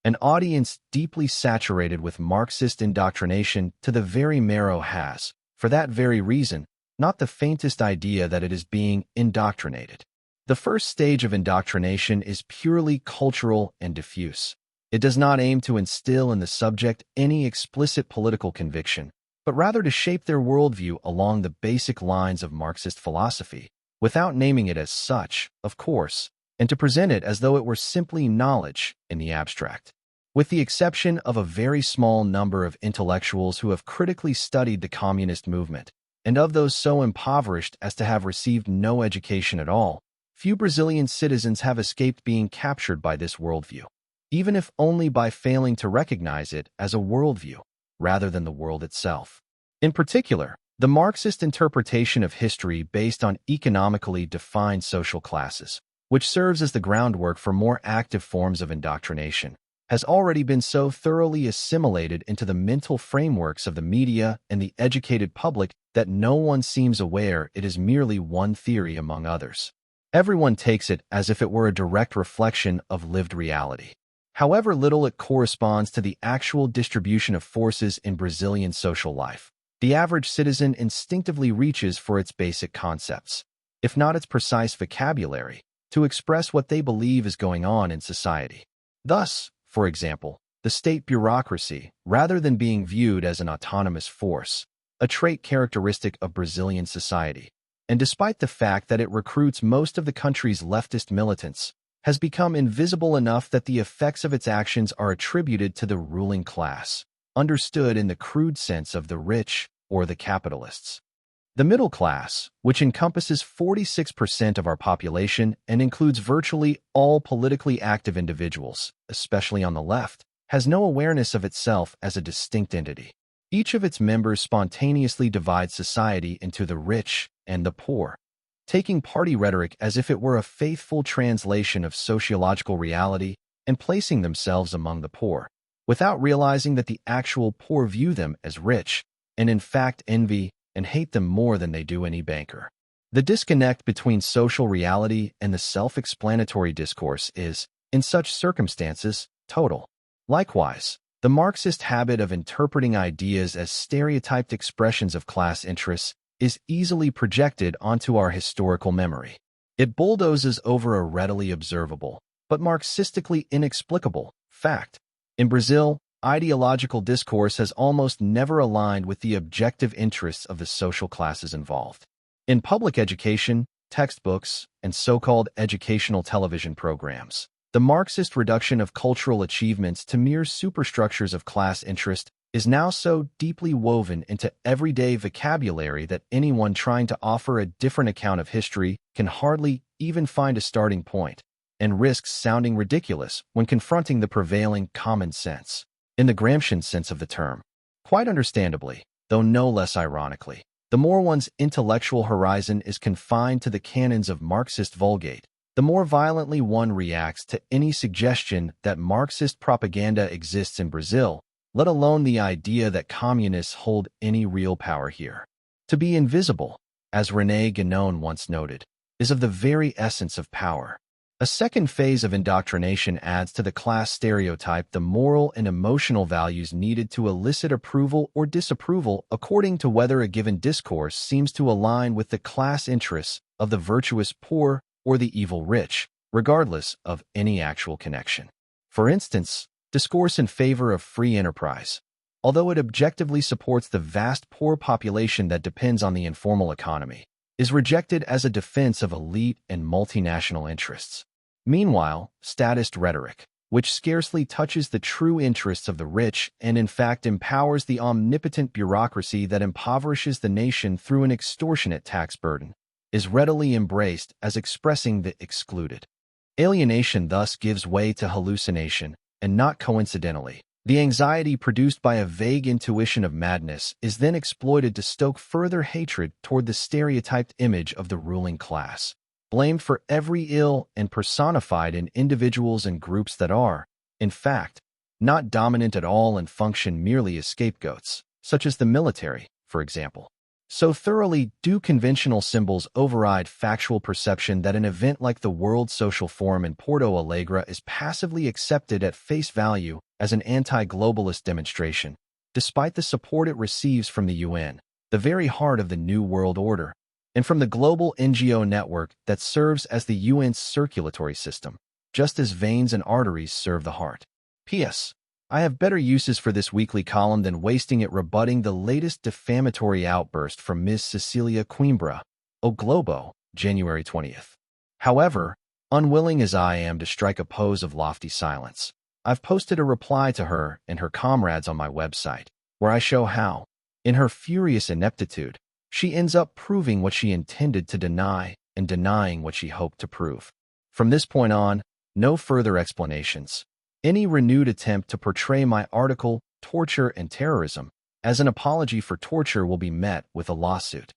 An audience deeply saturated with Marxist indoctrination to the very marrow has, for that very reason, not the faintest idea that it is being indoctrinated. The first stage of indoctrination is purely cultural and diffuse. It does not aim to instill in the subject any explicit political conviction, but rather to shape their worldview along the basic lines of Marxist philosophy, without naming it as such, of course, and to present it as though it were simply knowledge in the abstract. With the exception of a very small number of intellectuals who have critically studied the communist movement, and of those so impoverished as to have received no education at all, few Brazilian citizens have escaped being captured by this worldview, even if only by failing to recognize it as a worldview, rather than the world itself. In particular, the Marxist interpretation of history based on economically defined social classes, which serves as the groundwork for more active forms of indoctrination, has already been so thoroughly assimilated into the mental frameworks of the media and the educated public that no one seems aware it is merely one theory among others. Everyone takes it as if it were a direct reflection of lived reality. However little it corresponds to the actual distribution of forces in Brazilian social life, the average citizen instinctively reaches for its basic concepts, if not its precise vocabulary, to express what they believe is going on in society. Thus, for example, the state bureaucracy, rather than being viewed as an autonomous force, a trait characteristic of Brazilian society, and despite the fact that it recruits most of the country's leftist militants, has become invisible enough that the effects of its actions are attributed to the ruling class, understood in the crude sense of the rich or the capitalists. The middle class, which encompasses 46% of our population and includes virtually all politically active individuals, especially on the left, has no awareness of itself as a distinct entity. Each of its members spontaneously divides society into the rich and the poor, taking party rhetoric as if it were a faithful translation of sociological reality and placing themselves among the poor, without realizing that the actual poor view them as rich and in fact envy and hate them more than they do any banker. The disconnect between social reality and the self-explanatory discourse is, in such circumstances, total. Likewise, the Marxist habit of interpreting ideas as stereotyped expressions of class interests is easily projected onto our historical memory. It bulldozes over a readily observable, but Marxistically inexplicable, fact. In Brazil, ideological discourse has almost never aligned with the objective interests of the social classes involved. In public education, textbooks, and so-called educational television programs, the Marxist reduction of cultural achievements to mere superstructures of class interest is now so deeply woven into everyday vocabulary that anyone trying to offer a different account of history can hardly even find a starting point, and risks sounding ridiculous when confronting the prevailing common sense, in the Gramscian sense of the term. Quite understandably, though no less ironically, the more one's intellectual horizon is confined to the canons of Marxist Vulgate, the more violently one reacts to any suggestion that Marxist propaganda exists in Brazil, let alone the idea that communists hold any real power here. To be invisible, as René Guénon once noted, is of the very essence of power. A second phase of indoctrination adds to the class stereotype the moral and emotional values needed to elicit approval or disapproval according to whether a given discourse seems to align with the class interests of the virtuous poor or the evil rich, regardless of any actual connection. For instance, discourse in favor of free enterprise, although it objectively supports the vast poor population that depends on the informal economy, is rejected as a defense of elite and multinational interests. Meanwhile, statist rhetoric, which scarcely touches the true interests of the rich and in fact empowers the omnipotent bureaucracy that impoverishes the nation through an extortionate tax burden, is readily embraced as expressing the excluded. Alienation thus gives way to hallucination, and not coincidentally, the anxiety produced by a vague intuition of madness is then exploited to stoke further hatred toward the stereotyped image of the ruling class, blamed for every ill and personified in individuals and groups that are, in fact, not dominant at all and function merely as scapegoats, such as the military, for example. So thoroughly do conventional symbols override factual perception that an event like the World Social Forum in Porto Alegre is passively accepted at face value as an anti-globalist demonstration, despite the support it receives from the UN, the very heart of the New World Order, and from the global NGO network that serves as the UN's circulatory system, just as veins and arteries serve the heart. P.S. I have better uses for this weekly column than wasting it rebutting the latest defamatory outburst from Ms. Cecilia Coimbra, O Globo, January 20th. However, unwilling as I am to strike a pose of lofty silence, I've posted a reply to her and her comrades on my website, where I show how, in her furious ineptitude, she ends up proving what she intended to deny and denying what she hoped to prove. From this point on, no further explanations. Any renewed attempt to portray my article, Torture and Terrorism, as an apology for torture will be met with a lawsuit.